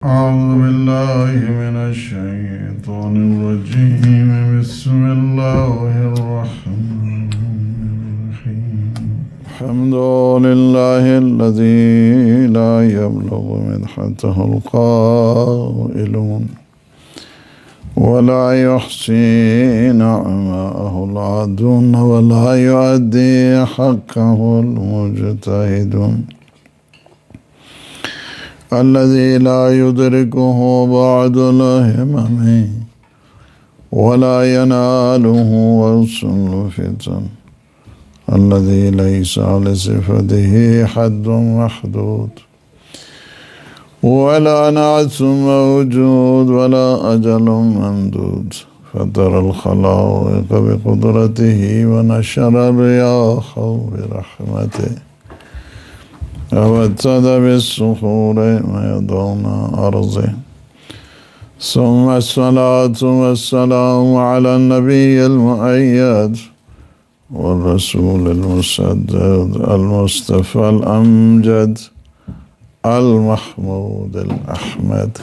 أعوذ بالله من الشيطان الرجيم. بسم الله الرحمن الرحيم. الحمد لله الذي لا يبلغ مدحته القائلون ولا يحصي نعماءه العادون ولا يؤدي حقه المجتهدون الذي لا يدركه بعد الهمم ولا يناله وصل الفتن الذي ليس لصفته حد محدود ولا نعت موجود ولا أجل ممدود فترى الخلائق بقدرته ونشر الرياح برحمته وابتد بالصخور ويضون أرضه ثم الصلاة والسلام على النبي المؤيد والرسول المسدد المصطفى الأمجد المحمود الأحمد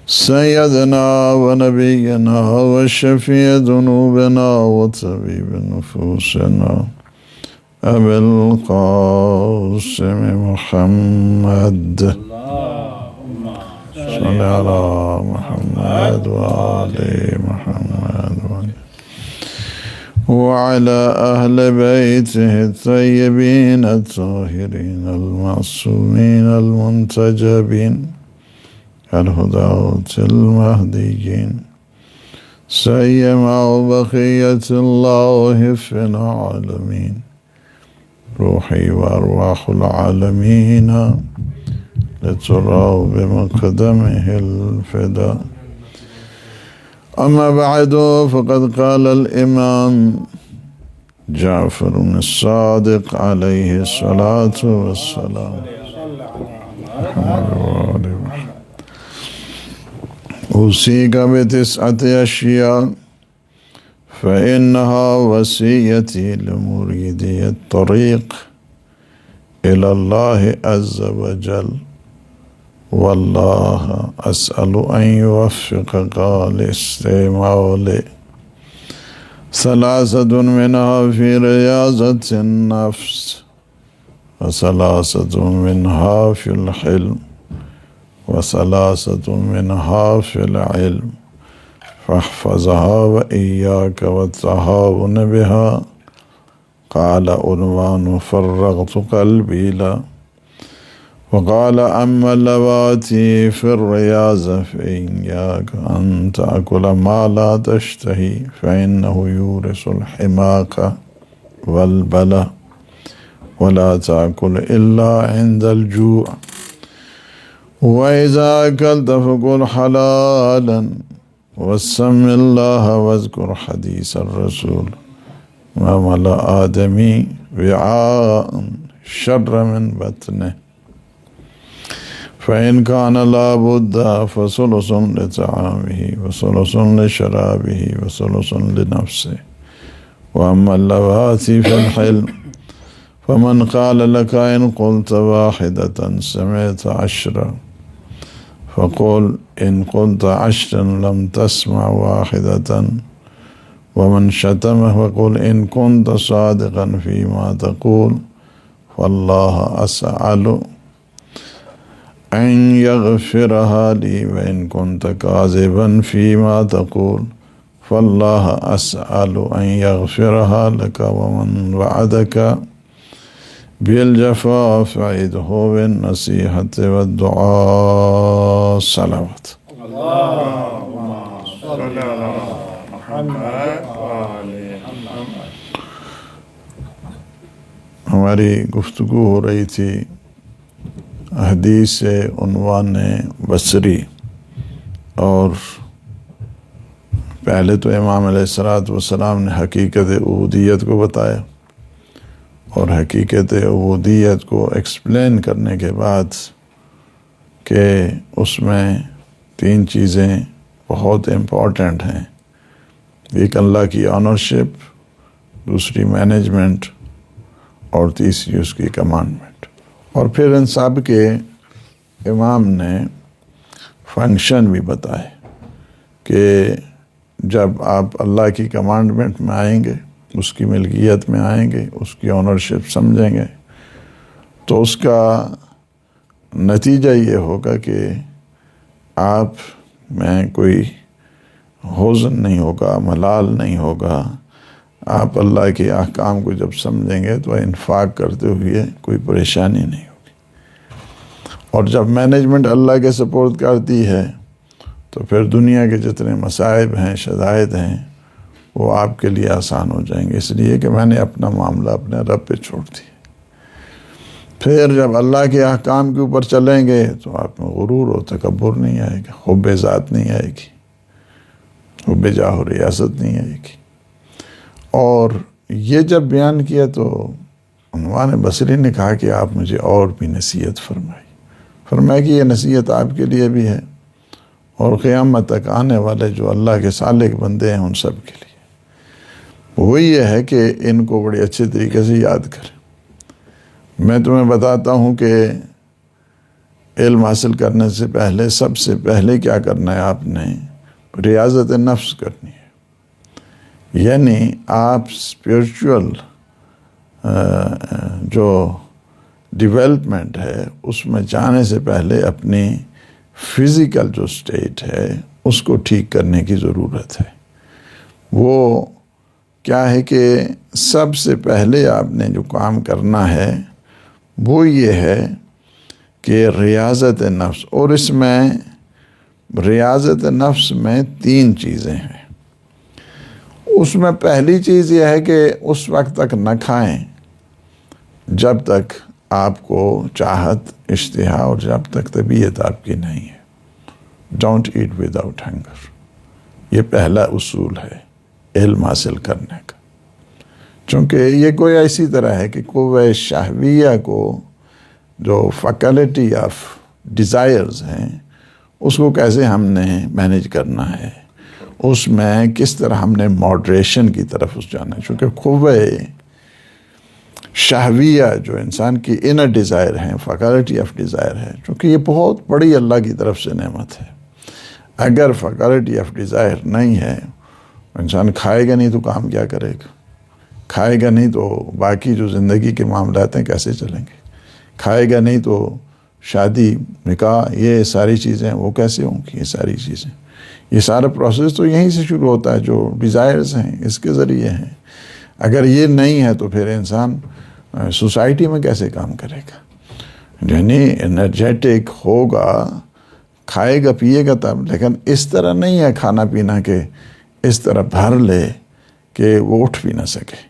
سيدنا ونبينا وشفيع ذنوبنا وطبيب نفوسنا أبي القاسم محمد اللهم صل على محمد وآل محمد وعلى أهل بيته الطيبين الطاهرين المعصومين المنتجبين الهداة المهديين سيما بقية الله في العالمين روحي وأرواح العالمين لترى بمقدمه الفداء. أما بعد فقد قال الإمام جعفر الصادق عليه الصلاة والسلام أوصيك بتسعة أشياء فإنها وصيتي لمريدي الطريق إلى الله عز وجل والله أسأل أن يوفقك لاستعمال ثلاثة منها في رياضة النفس وثلاثة منها في الحلم وثلاثة منها في العلم فاحفظها وإياك والتهاون بها. قال عنوان فرغت قلبي له. وقال أما اللواتي في الرياضة فإياك أن تأكل ما لا تشتهي فإنه يورث الحماقة والبلاء ولا تأكل إلا عند الجوع وإذا أكلت فكل حلالا وسم الله واذكر حديث الرسول ما ملأ آدمي وعاء شر من بطنه فإن كان لا بد فثلث لطعامه وثلث لشرابه وثلث لنفسه. وأما اللواتي في الحلم فمن قال لك إن قلت واحدة سمعت عشرة فقل إن قلت عشرا لم تسمع واحدة. ومن شتمه فقل إن كنت صادقا فيما تقول فالله أسأل أن يغفرها لي وإن كنت كاذبا فيما تقول فالله أسأل أن يغفرها لك. ومن وعدك بالجفاء فعده بالنصيحة والدعاء الصلوات. اللهم صل على محمد وآل محمد. ہماری گفتگو ہو رہی تھی حدیث عنوان بصری، اور پہلے تو امام علیہ السلام نے حقیقت عبودیت کو بتایا، اور حقیقت عبودیت کو ایکسپلین کرنے کے بعد کہ اس میں تین چیزیں بہت امپورٹنٹ ہیں، ایک اللہ کی آنرشپ، دوسری مینجمنٹ، اور تیسری اس کی کمانڈمنٹ. اور پھر ان سب کے امام نے فنکشن بھی بتائے کہ جب آپ اللہ کی کمانڈمنٹ میں آئیں گے، اس کی ملکیت میں آئیں گے، اس کی اونرشپ سمجھیں گے، تو اس کا نتیجہ یہ ہوگا کہ آپ میں کوئی حزن نہیں ہوگا، ملال نہیں ہوگا. آپ اللہ کے احکام کو جب سمجھیں گے تو انفاق کرتے ہوئے کوئی پریشانی نہیں ہوگی. اور جب مینجمنٹ اللہ کے سپورٹ کرتی ہے تو پھر دنیا کے جتنے مصائب ہیں، شدائد ہیں، وہ آپ کے لیے آسان ہو جائیں گے، اس لیے کہ میں نے اپنا معاملہ اپنے رب پہ چھوڑ دیا. پھر جب اللہ کے احکام کے اوپر چلیں گے تو آپ میں غرور و تکبر نہیں آئے گا، حب ذات نہیں آئے گی، حب جاہ و ریاست نہیں آئے گی. اور یہ جب بیان کیا تو عنوان بصری نے کہا کہ آپ مجھے اور بھی نصیحت فرمائی کہ یہ نصیحت آپ کے لیے بھی ہے اور قیامت تک آنے والے جو اللہ کے صالح بندے ہیں ان سب کے لیے. وہ یہ ہے کہ ان کو بڑے اچھے طریقے سے یاد کریں. میں تمہیں بتاتا ہوں کہ علم حاصل کرنے سے پہلے سب سے پہلے کیا کرنا ہے، آپ نے ریاضت نفس کرنی ہے. یعنی آپ اسپریچول جو ڈیولپمنٹ ہے اس میں جانے سے پہلے اپنی فزیکل جو اسٹیٹ ہے اس کو ٹھیک کرنے کی ضرورت ہے. وہ کیا ہے کہ سب سے پہلے آپ نے جو کام کرنا ہے وہ یہ ہے کہ ریاضت نفس. اور اس میں ریاضت نفس میں 3 چیزیں ہیں. اس میں پہلی چیز یہ ہے کہ اس وقت تک نہ کھائیں جب تک آپ کو چاہت، اشتہا اور جب تک طبیعت آپ کی نہیں ہے. Don't eat without hunger. یہ پہلا اصول ہے علم حاصل کرنے کا. چونکہ یہ کوئی ایسی طرح ہے کہ قوہ شہویہ کو جو فیکلٹی آف ڈیزائرز ہیں اس کو کیسے ہم نے مینیج کرنا ہے، اس میں کس طرح ہم نے ماڈریشن کی طرف جانا ہے. چونکہ قوہ شہویہ جو انسان کی انر ڈیزائر ہیں، فیکلٹی آف ڈیزائر ہے، چونکہ یہ بہت بڑی اللہ کی طرف سے نعمت ہے. اگر فیکلٹی آف ڈیزائر نہیں ہے، انسان کھائے گا نہیں تو کام کیا کرے گا، کھائے گا نہیں تو باقی جو زندگی کے معاملات ہیں کیسے چلیں گے، کھائے گا نہیں تو شادی، نکاح، یہ ساری چیزیں وہ کیسے ہوں گی. یہ ساری چیزیں، یہ سارا پروسیس تو یہیں سے شروع ہوتا ہے، جو ڈیزائرز ہیں اس کے ذریعے ہیں. اگر یہ نہیں ہے تو پھر انسان سوسائٹی میں کیسے کام کرے گا. یعنی انرجیٹک ہوگا، کھائے گا پیے گا تب، لیکن اس طرح نہیں ہے کھانا پینا کہ اس طرح بھر لے کہ وہ اٹھ بھی نہ سکے،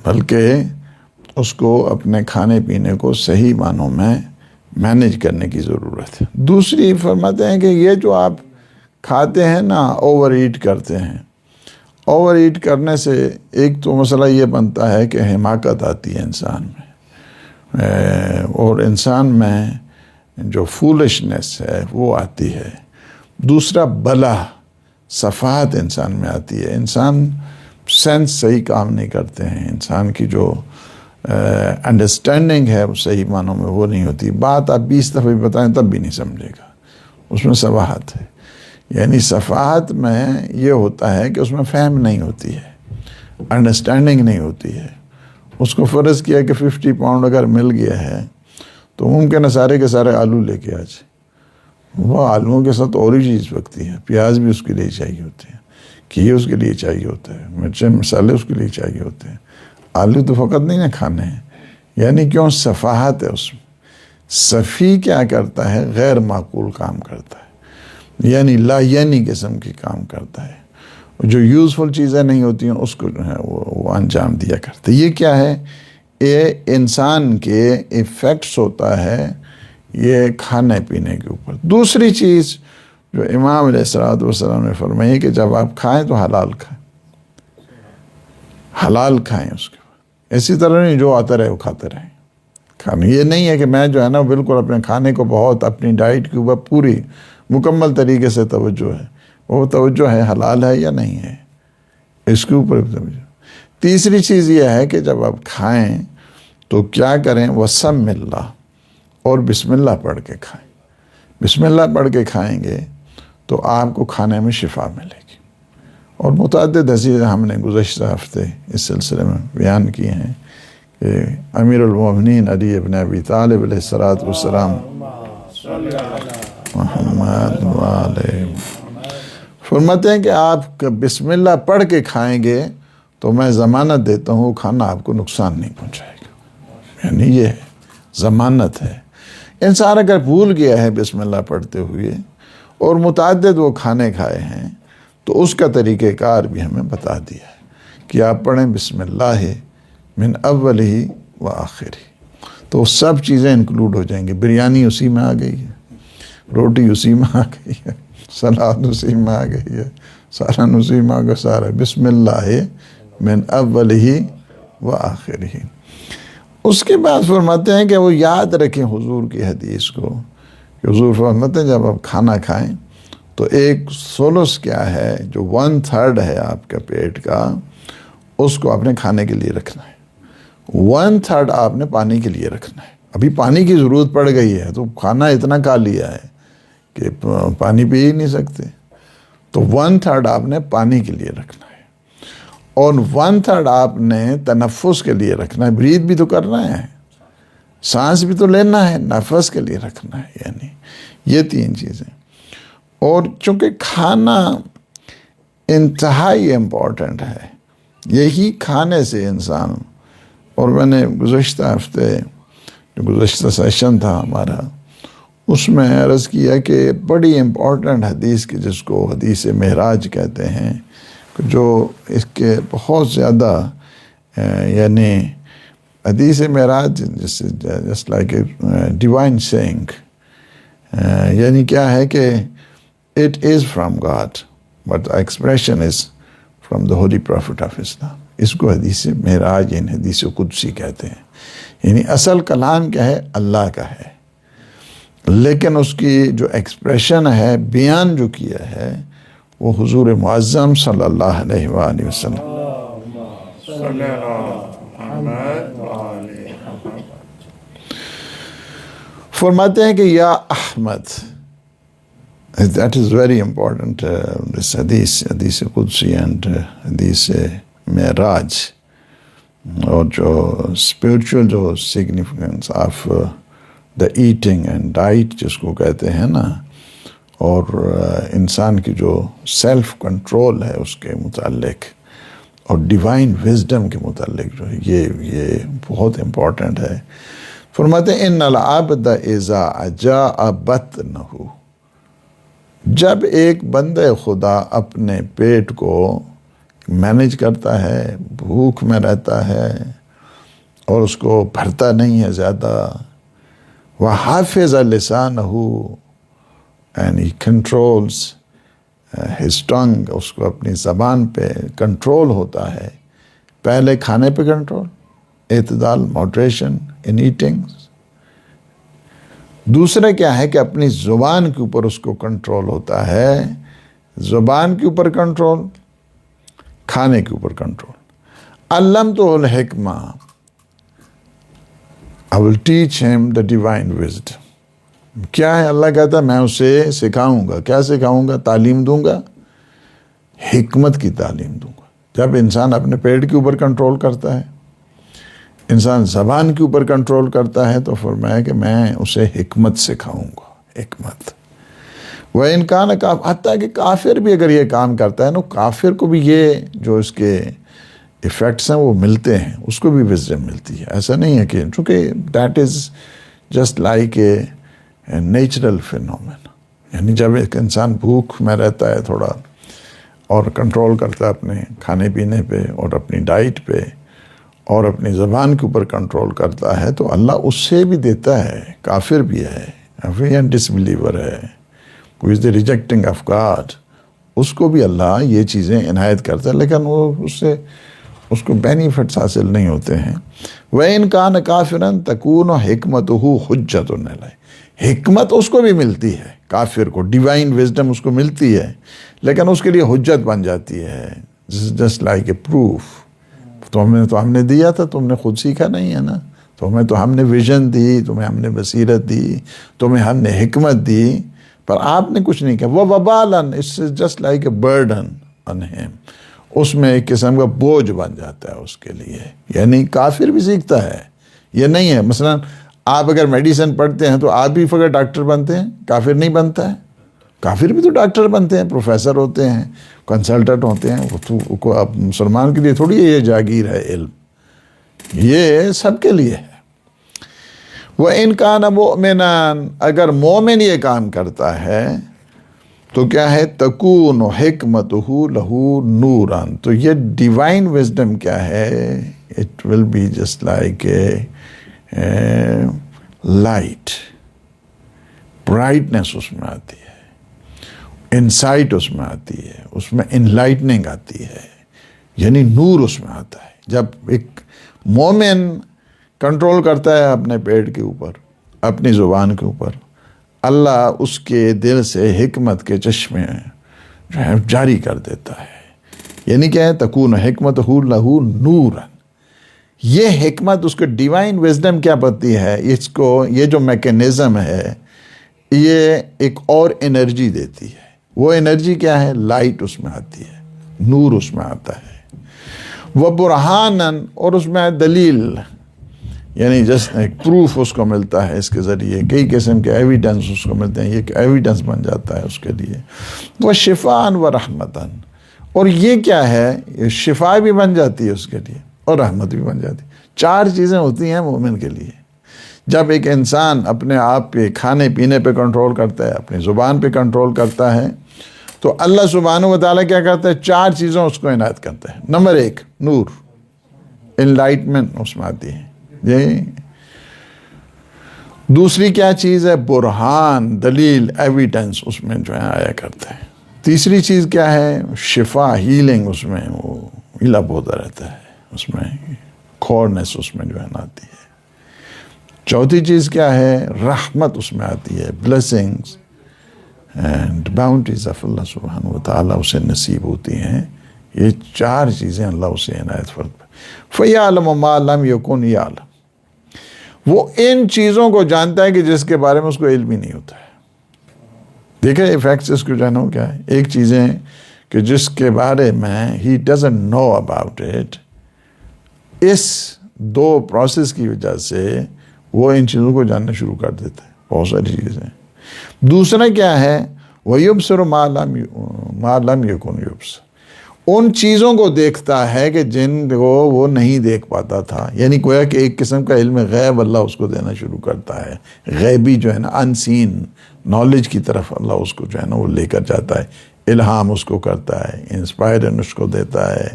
بلکہ اس کو اپنے کھانے پینے کو صحیح معنوں میں مینیج کرنے کی ضرورت ہے. دوسری فرماتے ہیں کہ یہ جو آپ کھاتے ہیں نا، اوور ایٹ کرتے ہیں. اوور ایٹ کرنے سے ایک تو مسئلہ یہ بنتا ہے کہ حماقت آتی ہے انسان میں، اور انسان میں جو فولشنس ہے وہ آتی ہے. دوسرا بلا، صفحات انسان میں آتی ہے. انسان سینس صحیح کام نہیں کرتے ہیں، انسان کی جو انڈرسٹینڈنگ ہے وہ صحیح معنوں میں وہ نہیں ہوتی. بات آپ 20 دفعہ بھی بتائیں تب بھی نہیں سمجھے گا، اس میں صفحات ہے. یعنی صفحات میں یہ ہوتا ہے کہ اس میں فہم نہیں ہوتی ہے، انڈرسٹینڈنگ نہیں ہوتی ہے. اس کو فرض کیا کہ 50 پاؤنڈ اگر مل گیا ہے تو ممکن ہے سارے کے سارے آلو لے کے آ جائے. وہ آلوؤں کے ساتھ اور ہی چیز پکتی ہے، پیاز بھی اس کے لیے چاہیے ہوتے ہیں، گھی اس کے لیے چاہیے ہوتا ہے، مرچیں مسالے اس کے لیے چاہیے ہوتے ہیں. آلو تو فقط نہیں نہ کھانے ہیں. یعنی کیوں؟ صفحات ہے اس میں. صفی کیا کرتا ہے؟ غیر معقول کام کرتا ہے، یعنی لا یعنی قسم کی کام کرتا ہے. جو یوزفل چیزیں نہیں ہوتی ہیں اس کو جو ہے وہ انجام دیا کرتے. یہ کیا ہے؟ یہ انسان کے ایفیکٹس ہوتا ہے یہ کھانے پینے کے اوپر. دوسری چیز جو امام علیہ الصلوۃ والسلام نے فرمائی کہ جب آپ کھائیں تو حلال کھائیں، حلال کھائیں. اس کے بعد اسی طرح نہیں جو آتا رہے وہ کھاتے رہیں. کھانا یہ نہیں ہے کہ میں جو ہے نا بالکل اپنے کھانے کو بہت اپنی ڈائٹ کے اوپر پوری مکمل طریقے سے توجہ ہے. وہ توجہ ہے حلال ہے یا نہیں ہے، اس کے اوپر توجہ. تیسری چیز یہ ہے کہ جب آپ کھائیں تو کیا کریں؟ وَسَمِ اللَّهِ، اور بسم اللہ پڑھ کے کھائیں. بسم اللہ پڑھ کے کھائیں گے تو آپ کو کھانے میں شفا ملے گی. اور متعدد حدیثیں ہم نے گزشتہ ہفتے اس سلسلے میں بیان کی ہیں کہ امیر المومنین علی ابن ابی طالب علیہ الصلوۃ والسلام محمد والے فرماتے ہیں کہ آپ بسم اللہ پڑھ کے کھائیں گے تو میں ضمانت دیتا ہوں کھانا آپ کو نقصان نہیں پہنچائے گا. یعنی یہ ہے ضمانت ہے. انسان اگر بھول گیا ہے بسم اللہ پڑھتے ہوئے اور متعدد وہ کھانے کھائے ہیں تو اس کا طریقہ کار بھی ہمیں بتا دیا ہے کہ آپ پڑھیں بسم اللہ من اولہ و آخرہ. تو سب چیزیں انکلوڈ ہو جائیں گی. بریانی اسی میں آ گئی ہے, روٹی اسی میں آ گئی ہے, سلاد اسی میں آ گئی ہے, سالن اسی میں آ گیا سارا. بسم اللہ من اولہ و آخرہ. اس کے بعد فرماتے ہیں کہ وہ یاد رکھیں حضور کی حدیث کو کہ حضور فرماتے ہیں جب آپ کھانا کھائیں تو ایک سولس کیا ہے جو 1/3 ہے آپ کا پیٹ کا, اس کو آپ نے کھانے کے لیے رکھنا ہے. 1/3 آپ نے پانی کے لیے رکھنا ہے. ابھی پانی کی ضرورت پڑ گئی ہے تو کھانا اتنا کھا لیا ہے کہ پانی پی ہی نہیں سکتے. تو 1/3 آپ نے پانی کے لیے رکھنا ہے اور 1/3 آپ نے تنفس کے لیے رکھنا ہے. بریتھ بھی تو کرنا ہے, سانس بھی تو لینا ہے, نفس کے لیے رکھنا ہے. یعنی یہ 3 چیزیں. اور چونکہ کھانا انتہائی امپورٹنٹ ہے, یہی کھانے سے انسان, اور میں نے گزشتہ ہفتے جو گزشتہ سیشن تھا ہمارا اس میں عرض کیا کہ بڑی امپورٹنٹ حدیث کی جس کو حدیث معراج کہتے ہیں, جو اس کے بہت زیادہ یعنی حدیث معراج just like a divine saying, یعنی کیا ہے کہ it is from God but expression is from the holy prophet of Islam. اس کو حدیث معراج یعنی حدیث قدسی کہتے ہیں. یعنی اصل کلام کیا ہے, اللہ کا ہے, لیکن اس کی جو ایکسپریشن ہے, بیان جو کیا ہے, وہ حضور معظم صلی اللہ علیہ وآلہ وسلم فرماتے ہیں کہ یا Ahmad. That is very important, this حدیث قدسی and حدیث معراج. اور جو spiritual جو significance of the eating and diet جس کو کہتے ہیں نا, اور انسان کی جو سیلف کنٹرول ہے اس کے متعلق اور ڈیوائن وزڈم کے متعلق جو ہے یہ بہت امپورٹنٹ ہے. فرماتے ہیں ان العبد اذا جاء بطنہ, جب ایک بندہ خدا اپنے پیٹ کو مینیج کرتا ہے, بھوک میں رہتا ہے اور اس کو بھرتا نہیں ہے زیادہ, وحافظ لسانہ and he controls his tongue, اس کو اپنی زبان پہ کنٹرول ہوتا ہے. پہلے کھانے پہ کنٹرول, اعتدال, موڈریشن ان ایٹنگ. دوسرا کیا ہے کہ اپنی زبان کے اوپر اس کو کنٹرول ہوتا ہے, زبان کے اوپر کنٹرول, کھانے کے اوپر control. علمتہ الحکمہ, I will teach him the divine wisdom. کیا ہے, اللہ کہتا ہے میں اسے سکھاؤں گا. کیا سکھاؤں گا؟ تعلیم دوں گا, حکمت کی تعلیم دوں گا. جب انسان اپنے پیٹ کے اوپر کنٹرول کرتا ہے, انسان زبان کے اوپر کنٹرول کرتا ہے, تو فرمایا کہ میں اسے حکمت سکھاؤں گا. حکمت وہ انکان کا, حتیٰ کہ کافر بھی اگر یہ کام کرتا ہے نا, کافر کو بھی یہ جو اس کے ایفیکٹس ہیں وہ ملتے ہیں, اس کو بھی وزڈم ملتی ہے. ایسا نہیں ہے کہ چونکہ that is just like a natural phenomenon. یعنی جب ایک انسان بھوک میں رہتا ہے تھوڑا اور کنٹرول کرتا ہے اپنے کھانے پینے پہ اور اپنی ڈائٹ پہ اور اپنی زبان کے اوپر کنٹرول کرتا ہے, تو اللہ اس سے بھی دیتا ہے. کافر بھی ہے, ڈس بلیور ہے, who is the rejecting of God, اس کو بھی اللہ یہ چیزیں عنایت کرتا ہے, لیکن وہ اس کو بینیفٹس حاصل نہیں ہوتے ہیں. وَإِنْ كَانَ كَافِرًا تَكُونُ حِكْمَتُهُ حُجَّةٌ عَلَيْهِ. حکمت اس کو بھی ملتی ہے, کافر کو ڈیوائن وزڈم اس کو ملتی ہے, لیکن اس کے لیے حجت بن جاتی ہے. جسٹ لائک اے پروف. ہم نے دیا تھا, تم نے خود سیکھا نہیں ہے نا, تمہیں تو ہم نے ویژن دی, تمہیں ہم نے بصیرت دی, تمہیں ہم نے حکمت دی, پر آپ نے کچھ نہیں کیا. وہ وبالن it's just like a burden on him. اس میں ایک قسم کا بوجھ بن جاتا ہے اس کے لیے. یعنی کافر بھی سیکھتا ہے, یہ نہیں ہے. مثلا آپ اگر میڈیسن پڑھتے ہیں تو آپ بھی فقط ڈاکٹر بنتے ہیں, کافر نہیں بنتا ہے. کافر بھی تو ڈاکٹر بنتے ہیں, پروفیسر ہوتے ہیں, کنسلٹنٹ ہوتے ہیں. وہ تو اب مسلمان کے لیے تھوڑی یہ جاگیر ہے علم, یہ سب کے لیے ہے. وَإِنْ كَانَ مُؤْمِنًا, اگر مومن یہ کام کرتا ہے تو کیا ہے, تکون حکمتہ لہو نوراً, تو یہ ڈیوائن وزڈم کیا ہے, it will be just like a light, brightness اس میں آتی ہے, انسائٹ اس میں آتی ہے, اس میں انلائٹننگ آتی ہے, یعنی نور اس میں آتا ہے. جب ایک مومن کنٹرول کرتا ہے اپنے پیٹ کے اوپر, اپنی زبان کے اوپر, اللہ اس کے دل سے حکمت کے چشمے جو ہے جاری کر دیتا ہے. یعنی کیا ہے, تکون حکمتہ لہو نوراً. یہ حکمت اس کو ڈیوائن وزڈم کیا بتتی ہے, اس کو یہ جو میکینزم ہے یہ ایک اور انرجی دیتی ہے. وہ انرجی کیا ہے, لائٹ اس میں آتی ہے, نور اس میں آتا ہے. وہ برہانن, اور اس میں دلیل, یعنی جس ایک پروف اس کو ملتا ہے, اس کے ذریعے کئی قسم کے ایویڈنس اس کو ملتے ہیں, یہ ایک ایویڈنس بن جاتا ہے اس کے لیے. وہ شفاء و رحمتن, اور یہ کیا ہے, یہ شفا بھی بن جاتی ہے اس کے لیے اور رحمت بھی بن جاتی ہے. 4 چیزیں ہوتی ہیں مومن کے لیے. جب ایک انسان اپنے آپ پہ کھانے پینے پہ کنٹرول کرتا ہے, اپنی زبان پہ کنٹرول کرتا ہے, تو اللہ سبحانہ و تعالیٰ کیا کرتا ہے, 4 چیزوں اس کو عنایت کرتا ہے. نمبر 1 نور, انلائٹمنٹ اس میں آتی ہے. دوسری کیا چیز ہے, برہان, دلیل, ایویڈنس اس میں جو ہے آیا کرتا ہے. تیسری چیز کیا ہے, شفا, ہیلنگ, اس میں وہ ہیلپ ہوتا رہتا ہے, اس میں کھورنس اس میں جو ہے آتی ہے. چوتھی چیز کیا ہے, رحمت اس میں آتی ہے, بلیسنگز اینڈ باؤنٹیز آف اللہ سبحانہ و تعالیٰ اسے نصیب ہوتی ہیں. یہ 4 چیزیں اللہ اسے عنایت فرماتا ہے. فَيَعْلَمُ مَا لَمْ يَكُنْ يَعْلَمُ, وہ ان چیزوں کو جانتا ہے کہ جس کے بارے میں اس کو علم ہی نہیں ہوتا ہے. دیکھیں ایفیکٹس اس کو جانو کیا ہے. ایک چیزیں کہ جس کے بارے میں he doesn't know about it, اس 2 پروسیس کی وجہ سے وہ ان چیزوں کو جاننا شروع کر دیتا ہے, بہت ساری چیزیں. دوسرا کیا ہے, وَيُبْصِرُ مَا لَمْ يَكُنْ يُبْصِرُ, ان چیزوں کو دیکھتا ہے کہ جن کو وہ نہیں دیکھ پاتا تھا. یعنی گویا کہ ایک قسم کا علم غیب اللہ اس کو دینا شروع کرتا ہے. غیبی جو ہے نا, انسین نالج کی طرف اللہ اس کو جو ہے نا وہ لے کر جاتا ہے. الہام اس کو کرتا ہے, انسپائرن اس کو دیتا ہے,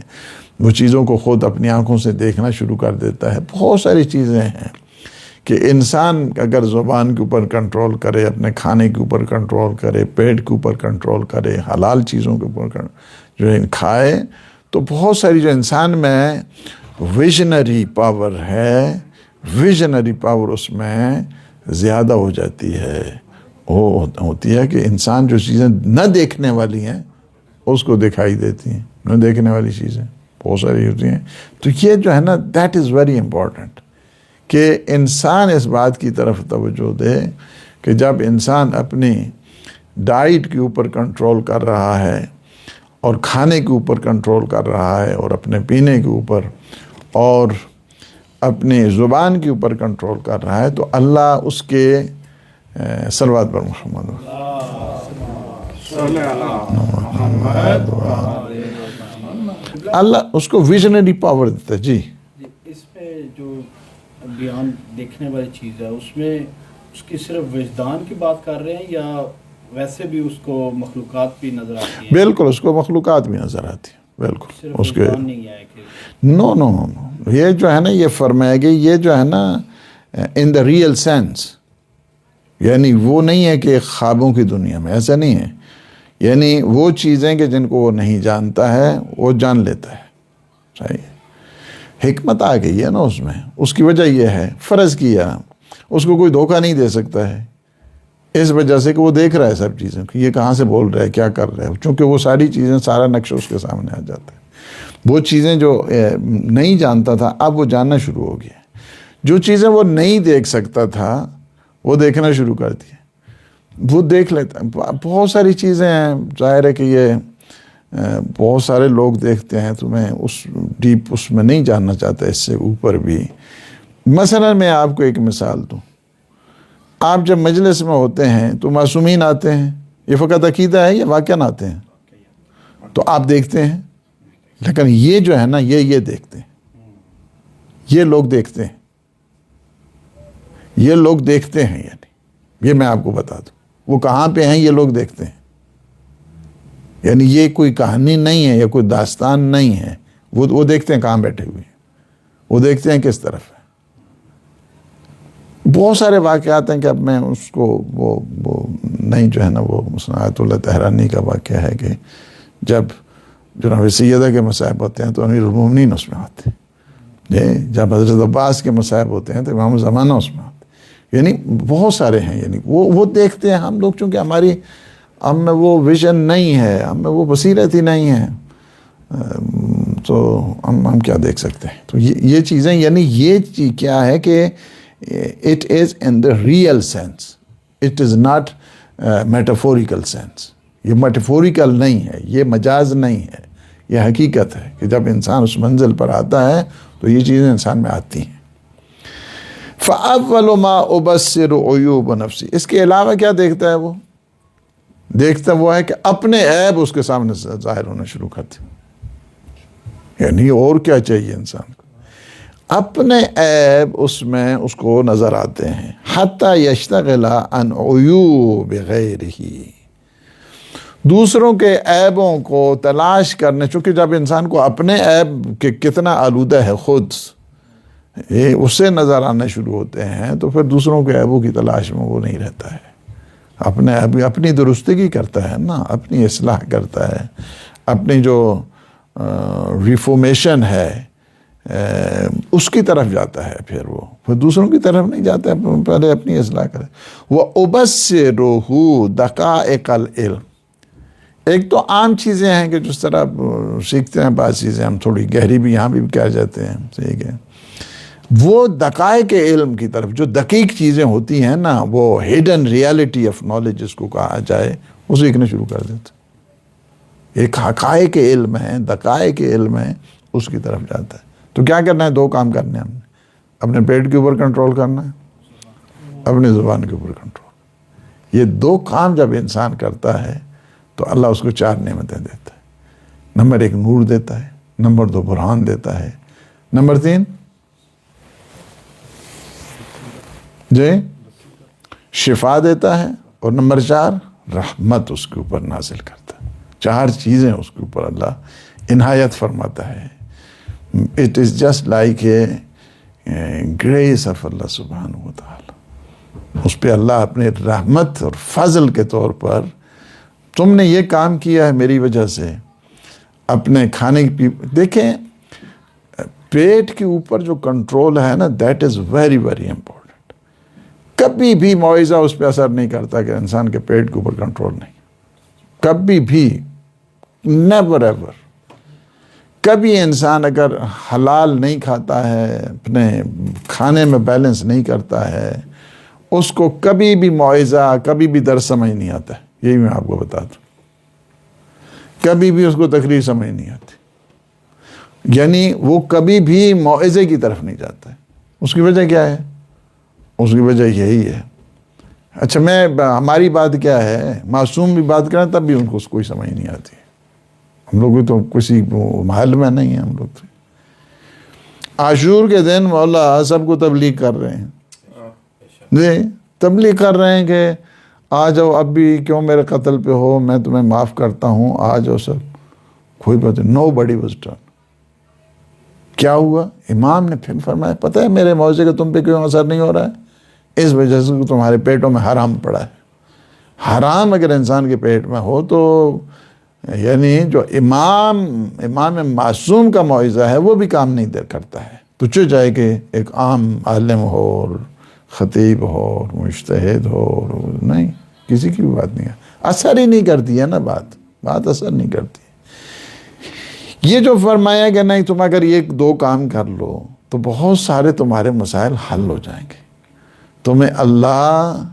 وہ چیزوں کو خود اپنی آنکھوں سے دیکھنا شروع کر دیتا ہے. بہت ساری چیزیں ہیں کہ انسان اگر زبان کے اوپر کنٹرول کرے, اپنے کھانے کے اوپر کنٹرول کرے, پیٹ کے اوپر کنٹرول کرے, حلال چیزوں کے اوپر جو کھائے, تو بہت ساری جو انسان میں ویژنری پاور ہے, ویژنری پاور اس میں زیادہ ہو جاتی ہے. وہ ہوتی ہے کہ انسان جو چیزیں نہ دیکھنے والی ہیں اس کو دکھائی دیتی ہیں, نہ دیکھنے والی چیزیں بہت ساری ہوتی ہیں. تو یہ جو ہے نا, دیٹ از ویری امپورٹنٹ کہ انسان اس بات کی طرف توجہ دے کہ جب انسان اپنی ڈائٹ کے اوپر کنٹرول کر رہا ہے اور کھانے کے اوپر کنٹرول کر رہا ہے اور اپنے پینے کے اوپر اور اپنی زبان کے اوپر کنٹرول کر رہا ہے, تو اللہ اس کے صلوات پر محمد اللہ اس کو ویژنری پاور دیتا ہے. جی اس میں جو بیان دیکھنے والی چیز ہے, اس میں اس کی صرف وجدان کی بات کر رہے ہیں یا ویسے بھی اس کو مخلوقات بھی نظر آتی ہیں؟ بالکل اس کو مخلوقات بھی نظر آتی ہیں, بالکل. صرف اس کے وجدان نہیں ہے کہ نو نو نو, یہ جو ہے نا, یہ فرمائے گی, یہ جو ہے نا ان دا ریئل سینس, یعنی وہ نہیں ہے کہ خوابوں کی دنیا میں, ایسا نہیں ہے. یعنی وہ چیزیں کہ جن کو وہ نہیں جانتا ہے وہ جان لیتا ہے. صحیح, حکمت آ گئی ہے نا اس میں. اس کی وجہ یہ ہے, فرض کیا اس کو کوئی دھوکہ نہیں دے سکتا ہے, اس وجہ سے کہ وہ دیکھ رہا ہے سب چیزیں, کہ یہ کہاں سے بول رہا ہے, کیا کر رہا ہے. چونکہ وہ ساری چیزیں, سارا نقشہ اس کے سامنے آ جاتا ہے. وہ چیزیں جو نہیں جانتا تھا اب وہ جاننا شروع ہو گیا. جو چیزیں وہ نہیں دیکھ سکتا تھا وہ دیکھنا شروع کر دی. وہ دیکھ لیتا ہے. بہت ساری چیزیں ہیں, ظاہر ہے کہ یہ بہت سارے لوگ دیکھتے ہیں, تو میں اس ڈیپ اس میں نہیں جاننا چاہتا, اس سے اوپر بھی. مثلا میں آپ کو ایک مثال دوں, آپ جب مجلس میں ہوتے ہیں تو معصومین آتے ہیں, یہ فقط عقیدہ ہے یا واقعاً آتے ہیں؟ تو آپ دیکھتے ہیں, لیکن یہ جو ہے نا یہ دیکھتے ہیں, یہ لوگ دیکھتے ہیں, یہ لوگ دیکھتے ہیں. یعنی یہ میں آپ کو بتا دوں وہ کہاں پہ ہیں, یہ لوگ دیکھتے ہیں. یعنی یہ کوئی کہانی نہیں ہے یا کوئی داستان نہیں ہے, وہ دیکھتے ہیں کہاں بیٹھے ہوئے ہیں, وہ دیکھتے ہیں کس طرف ہے. بہت سارے واقعات ہیں کہ اب میں اس کو وہ نہیں جو ہے نا, وہ آیت اللہ تہرانی کا واقعہ ہے کہ جب جناب سیدہ کے مصائب ہوتے ہیں تو امیر المومنین اس میں آتے ہیں, جب حضرت عباس کے مصائب ہوتے ہیں تو امام زمانہ اس میں آتے ہیں. یعنی بہت سارے ہیں, یعنی وہ دیکھتے ہیں. ہم لوگ چونکہ ہم میں وہ ویژن نہیں ہے, ہم میں وہ بصیرت ہی نہیں ہے, تو ہم کیا دیکھ سکتے ہیں. تو یہ چیزیں, یعنی یہ چیز کیا ہے کہ it is in the real sense, it is not metaphorical sense. یہ میٹافوریکل نہیں ہے, یہ مجاز نہیں ہے, یہ حقیقت ہے کہ جب انسان اس منزل پر آتا ہے تو یہ چیزیں انسان میں آتی ہیں. فَأَوَّلُ مَا أُبَصِّرُ عُيُوبَ نَفْسِي. اس کے علاوہ کیا دیکھتا ہے وہ ہے کہ اپنے عیب اس کے سامنے ظاہر ہونا شروع کرتے. یعنی اور کیا چاہیے انسان کو, اپنے عیب اس میں اس کو نظر آتے ہیں. حَتَّى يَشْتَغِلَ عَنْ عُيُوبِ غَيْرِهِ. دوسروں کے عیبوں کو تلاش کرنے, چونکہ جب انسان کو اپنے عیب کے کتنا آلودہ ہے خود, اسے نظر آنے شروع ہوتے ہیں, تو پھر دوسروں کے عیبوں کی تلاش میں وہ نہیں رہتا ہے. اپنے عیب اپنی درستگی کرتا ہے نا, اپنی اصلاح کرتا ہے, اپنی جو ریفارمیشن ہے اس کی طرف جاتا ہے. پھر دوسروں کی طرف نہیں جاتا ہے, پہلے اپنی اصلاح کرے. وَأُبَصِّرُهُ دَقَائِقَ الْعِلْمِ. ایک تو عام چیزیں ہیں کہ جس طرح سیکھتے ہیں, بعض چیزیں ہم تھوڑی گہری بھی یہاں بھی کہہ جاتے ہیں, ٹھیک ہے. وہ دقائق علم کی طرف, جو دقیق چیزیں ہوتی ہیں نا, وہ ہیڈن ریالٹی آف نالج جس کو کہا جائے, وہ سیکھنے شروع کر دیتے. ایک حقائق علم ہے, دقائق علم ہے, اس کی طرف جاتا ہے. تو کیا کرنا ہے, دو کام کرنے ہیں ہم نے. اپنے پیٹ کے اوپر کنٹرول کرنا ہے, اپنی زبان کے اوپر کنٹرول. یہ دو کام جب انسان کرتا ہے تو اللہ اس کو 4 نعمتیں دیتا ہے. نمبر 1 نور دیتا ہے, نمبر 2 برہان دیتا ہے, نمبر 3 شفا دیتا ہے, اور نمبر 4 رحمت اس کے اوپر نازل کرتا ہے. 4 چیزیں اس کے اوپر اللہ عنایت فرماتا ہے. It is just like a grace of Allah subhanahu wa ta'ala. اس پہ اللہ اپنے رحمت اور فضل کے طور پر, تم نے یہ کام کیا ہے میری وجہ سے, اپنے کھانے کی. دیکھیں پیٹ کے اوپر جو کنٹرول ہے نا, that is very very important. کبھی بھی معاوضہ اس پہ اثر نہیں کرتا کہ انسان کے پیٹ کے اوپر کنٹرول نہیں, کبھی بھی, نیور ایور. کبھی انسان اگر حلال نہیں کھاتا ہے, اپنے کھانے میں بیلنس نہیں کرتا ہے, اس کو کبھی بھی معاوضہ, کبھی بھی درس سمجھ نہیں آتا ہے. یہی میں آپ کو بتا دوں, کبھی بھی اس کو تقریر سمجھ نہیں آتی. یعنی وہ کبھی بھی موعظے کی طرف نہیں جاتا ہے. اس کی وجہ کیا ہے؟ اس کی وجہ یہی ہے. اچھا ہماری بات کیا ہے, معصوم بھی بات کریں تب بھی ان کو کوئی سمجھ نہیں آتی. ہم لوگ بھی تو کسی محل میں نہیں ہیں. ہم لوگ عاشور کے دن مولا سب کو تبلیغ کر رہے ہیں, جی تبلیغ کر رہے ہیں کہ آ جاؤ, اب بھی کیوں میرے قتل پہ ہو, میں تمہیں معاف کرتا ہوں, آ جاؤ سب. کوئی بات نہیں, نو بڈی واز ڈن. کیا ہوا؟ امام نے پھر فرمایا, پتہ ہے میرے موعظے کا تم پہ کیوں اثر نہیں ہو رہا ہے؟ اس وجہ سے تمہارے پیٹوں میں حرام پڑا ہے. حرام اگر انسان کے پیٹ میں ہو تو یعنی جو امام معصوم کا موعظہ ہے وہ بھی کام نہیں کرتا ہے. تو چاہے کہ ایک عام عالم ہو, اور خطیب ہو, اور مجتہد ہو, نہیں, کسی کی بھی بات نہیں ہے, اثر ہی نہیں کرتی ہے نا, بات اثر نہیں کرتی. یہ جو فرمایا کہ نہیں تم اگر یہ 2 کام کر لو تو بہت سارے تمہارے مسائل حل ہو جائیں گے. تمہیں اللہ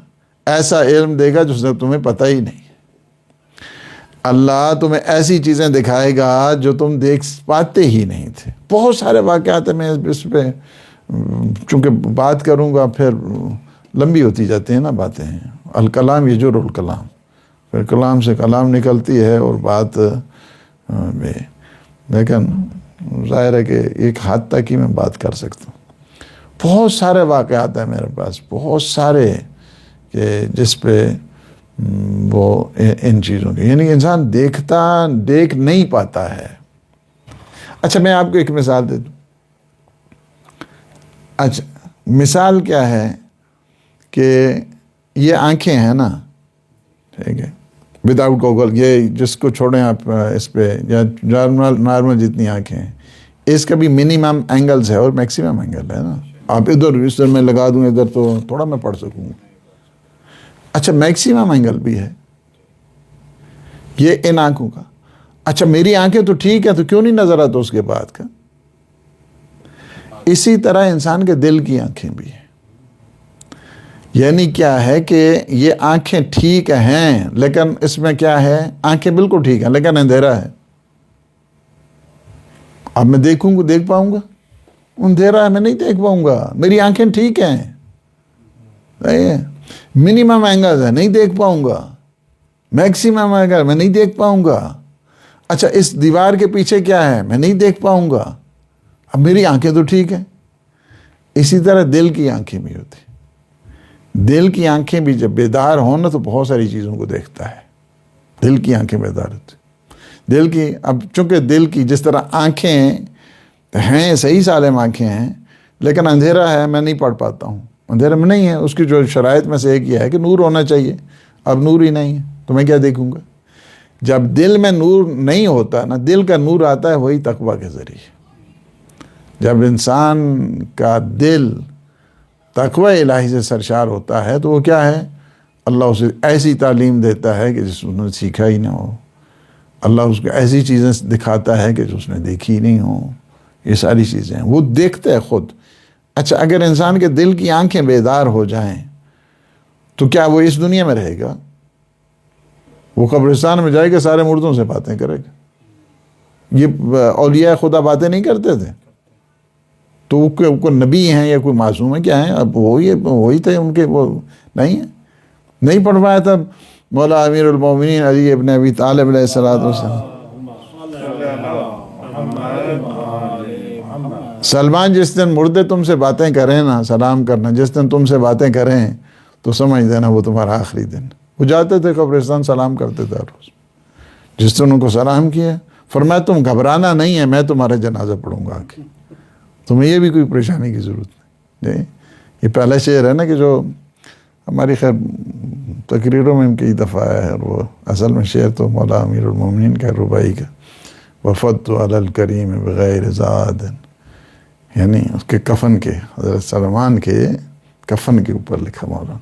ایسا علم دے گا جس نے تمہیں پتہ ہی نہیں. اللہ تمہیں ایسی چیزیں دکھائے گا جو تم دیکھ پاتے ہی نہیں تھے. بہت سارے واقعات ہیں، میں اس پہ چونکہ بات کروں گا پھر لمبی ہوتی جاتی ہیں نا باتیں. الکلام یجر الکلام، پھر کلام سے کلام نکلتی ہے اور بات بھی. لیکن ظاہر ہے کہ ایک حد تک ہی میں بات کر سکتا ہوں. بہت سارے واقعات ہیں میرے پاس، بہت سارے، کہ جس پہ وہ ان چیزوں کی، یعنی انسان دیکھ نہیں پاتا ہے. اچھا میں آپ کو ایک مثال دے دوں. اچھا مثال کیا ہے کہ یہ آنکھیں ہیں نا، ٹھیک ہے، وداؤٹ گوگل، یہ جس کو چھوڑیں آپ اس پہ، یا نارمل جتنی آنکھیں ہیں، اس کا بھی منیمم اینگلز ہے اور میکسیمم اینگل ہے نا. آپ ادھر اس طرح میں لگا دوں ادھر تو تھوڑا میں پڑھ سکوں. اچھا میکسیمم اینگل بھی ہے یہ ان آنکھوں کا. اچھا میری آنکھیں تو ٹھیک ہے، تو کیوں نہیں نظر آتا اس کے بعد کا؟ اسی طرح انسان کے دل کی آنکھیں بھی ہیں. یعنی کیا ہے کہ یہ آنکھیں ٹھیک ہیں، لیکن اس میں کیا ہے، آنکھیں بالکل ٹھیک ہیں لیکن اندھیرا ہے. اب میں دیکھ پاؤں گا؟ اندھیرا ہے، میں نہیں دیکھ پاؤں گا. میری آنکھیں ٹھیک ہیں، منیمم اینگل ہے، نہیں دیکھ پاؤں گا. میکسیمم اینگل میں نہیں دیکھ پاؤں گا. اچھا اس دیوار کے پیچھے کیا ہے، میں نہیں دیکھ پاؤں گا. اب میری آنکھیں تو ٹھیک ہیں. اسی طرح دل کی آنکھیں بھی ہوتی. دل کی آنکھیں بھی جب بیدار ہوں نا تو بہت ساری چیزوں کو دیکھتا ہے. دل کی آنکھیں بیدار ہوتی. دل کی، اب چونکہ دل کی جس طرح آنکھیں ہیں، صحیح سالم آنکھیں ہیں، لیکن اندھیرا ہے، میں نہیں پڑھ پاتا ہوں. اندھیرے میں نہیں ہے، اس کی جو شرائط میں سے ایک یہ ہے کہ نور ہونا چاہیے. اب نور ہی نہیں ہے تو میں کیا دیکھوں گا؟ جب دل میں نور نہیں ہوتا نا، دل کا نور آتا ہے وہی تقویٰ کے ذریعے. جب انسان کا دل تقویٰ الہی سے سرشار ہوتا ہے تو وہ کیا ہے، اللہ اسے ایسی تعلیم دیتا ہے کہ جس نے سیکھا ہی نہ ہو. اللہ اس کو ایسی چیزیں دکھاتا ہے کہ جو اس نے دیکھی ہی نہیں ہو. یہ ساری چیزیں وہ دیکھتا ہے خود. اچھا اگر انسان کے دل کی آنکھیں بیدار ہو جائیں تو کیا وہ اس دنیا میں رہے گا؟ وہ قبرستان میں جائے گا، سارے مردوں سے باتیں کرے گا. یہ اولیاء خدا باتیں نہیں کرتے تھے؟ تو وہ کوئی نبی ہیں یا کوئی معصوم ہے کیا ہیں؟ اب وہی تھے ان کے، وہ نہیں ہیں. نہیں پڑھ پایا تھا مولا امیر المومنین علی ابن ابی طالب علیہ السلام. سلمان جس دن مردے تم سے باتیں کریں نا، سلام کرنا، جس دن تم سے باتیں کریں تو سمجھ دینا وہ تمہارا آخری دن. وہ جاتے تھے قبرستان، سلام کرتے تھے روز. جس دن ان کو سلام کیا، فرمایا تم گھبرانا نہیں ہے، میں تمہارا جنازہ پڑھوں گا آگے، تمہیں یہ بھی کوئی پریشانی کی ضرورت نہیں. یہ پہلا شعر ہے نا کہ جو ہماری خیر تقریروں میں کئی دفعہ ہے، اور وہ اصل میں شعر تو مولا امیر المومنین کا ربائی کا، وفدت علی الکریم بغیر زاد، یعنی اس کے کفن کے، حضرت سلمان کے کفن کے اوپر لکھا مولانا،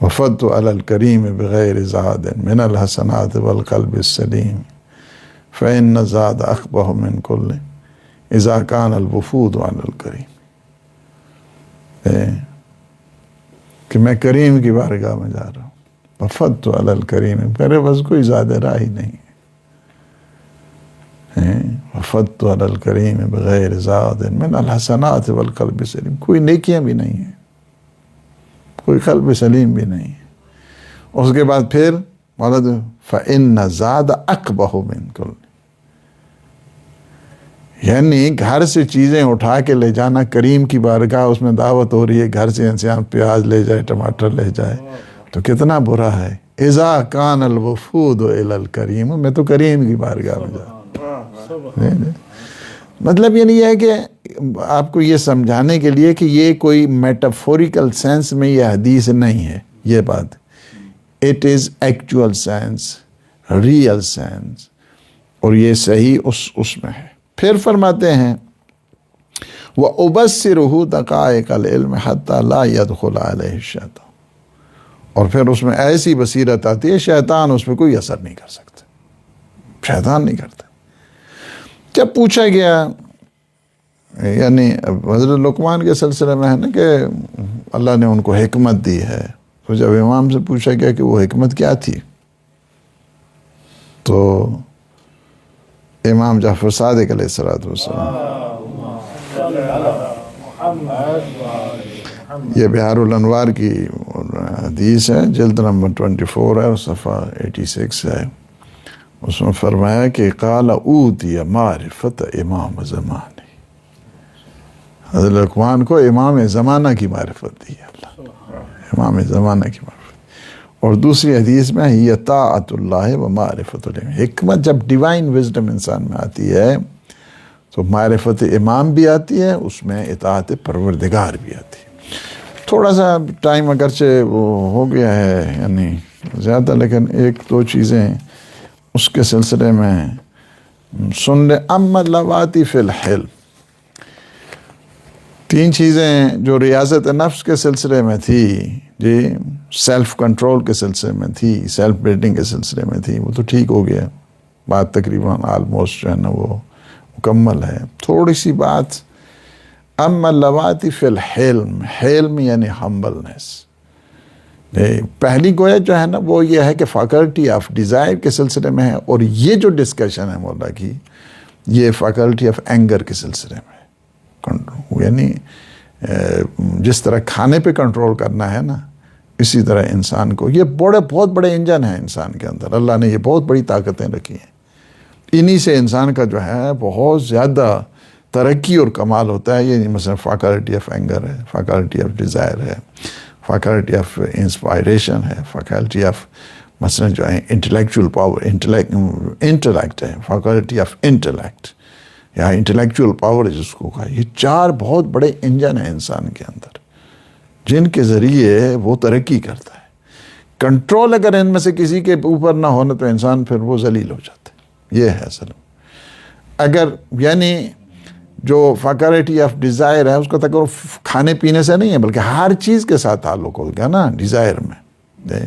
وفدت علی الکریم بغیر زاد من الحسنات والقلب السلیم فإن زاد اقبح من کل اذا کان الوفود علی الکریم. کہ میں کریم کی بارگاہ میں جا رہا ہوں. وفدت علی الکریم، میرے بس کوئی زیادہ راہ ہی نہیں ہے. وفدت علی الکریم بغیر زاد من الحسنات والقلب سلیم، کوئی نیکیاں بھی نہیں ہیں، کوئی قلب سلیم بھی نہیں ہے. اس کے بعد پھر مولانا فإن زاد اقبح من کل، یعنی گھر سے چیزیں اٹھا کے لے جانا کریم کی بارگاہ، اس میں دعوت ہو رہی ہے، گھر سے انسان پیاز لے جائے، ٹماٹر لے جائے تو کتنا برا ہے. اذا کان الوفود الی الکریم، میں تو کریم کی بارگاہ میں جا رہا ہوں. مطلب یعنی یہ ہے کہ آپ کو یہ سمجھانے کے لیے کہ یہ کوئی میٹافوریکل سینس میں یہ حدیث نہیں ہے، یہ بات it is actual sense, real sense, اور یہ صحیح اس میں ہے. پھر فرماتے ہیں وَأُبَصِّرُهُ دَقَائِقَ الْعِلْمِ حَتَّى لَا يَدْخُلَ عَلَيْهِ الشَّيْطَانُ، اور پھر اس میں ایسی بصیرت آتی ہے شیطان اس پہ کوئی اثر نہیں کر سکتا، شیطان نہیں کرتا. جب پوچھا گیا، یعنی حضرت لقمان کے سلسلے میں ہے نا کہ اللہ نے ان کو حکمت دی ہے، تو جب امام سے پوچھا گیا کہ وہ حکمت کیا تھی تو امام جعفر صادق علیہ السلام، یہ بہار الانوار کی حدیث ہے، جلد نمبر 24 ہے اور صفحہ 86 ہے، اس میں فرمایا کہ قال اوتی معرفت امام زمانی، حضرت لقمان کو امام زمانہ کی معرفت دی اللہ، امام زمانہ کی معرفت۔ اور دوسری حدیث میں ہی طاعت اللہ و معرفت العلم، حکمت جب ڈیوائن وزڈم انسان میں آتی ہے تو معرفت امام بھی آتی ہے، اس میں اطاعت پروردگار بھی آتی ہے۔ تھوڑا سا ٹائم اگرچہ وہ ہو گیا ہے یعنی زیادہ، لیکن ایک دو چیزیں اس کے سلسلے میں سن لیں۔ اما لواتی فی الحلم، تین چیزیں جو ریاضت نفس کے سلسلے میں تھی، جی سیلف کنٹرول کے سلسلے میں تھی، سیلف بلڈنگ کے سلسلے میں تھی، وہ تو ٹھیک ہو گیا، بات تقریباً آلموسٹ جو ہے نا وہ مکمل ہے۔ تھوڑی سی بات اما لواتی فی الحلم، حلم یعنی ہمبلنس، پہلی گویا جو ہے نا وہ یہ ہے کہ فیکلٹی آف ڈیزائر کے سلسلے میں ہے، اور یہ جو ڈسکشن ہے مولا کی یہ فیکلٹی آف اینگر کے سلسلے میں ہے، یعنی جس طرح کھانے پہ کنٹرول کرنا ہے نا، اسی طرح انسان کو، یہ بہت بڑے انجن ہیں انسان کے اندر، اللہ نے یہ بہت بڑی طاقتیں رکھی ہیں، انہی سے انسان کا جو ہے بہت زیادہ ترقی اور کمال ہوتا ہے۔ یہ مثلا فیکلٹی آف اینگر ہے، فیکلٹی آف ڈیزائر ہے، فیکلٹی آف انسپائریشن ہے، فیکلٹی آف مثلا جو ہے انٹلیکچول پاور، انٹلیکٹ ہے، فیکلٹی آف انٹلیکٹ یا انٹلیکچول پاور جس کو کہا، یہ چار بہت بڑے انجن ہیں انسان کے اندر جن کے ذریعے وہ ترقی کرتا ہے۔ کنٹرول اگر ان میں سے کسی کے اوپر نہ ہونا تو انسان پھر وہ ذلیل ہو جاتا ہے، یہ ہے اصل۔ اگر یعنی جو فیکلٹی آف ڈیزائر ہے اس کا تعلق کھانے پینے سے نہیں ہے بلکہ ہر چیز کے ساتھ تعلق ہو گیا نا ڈیزائر میں۔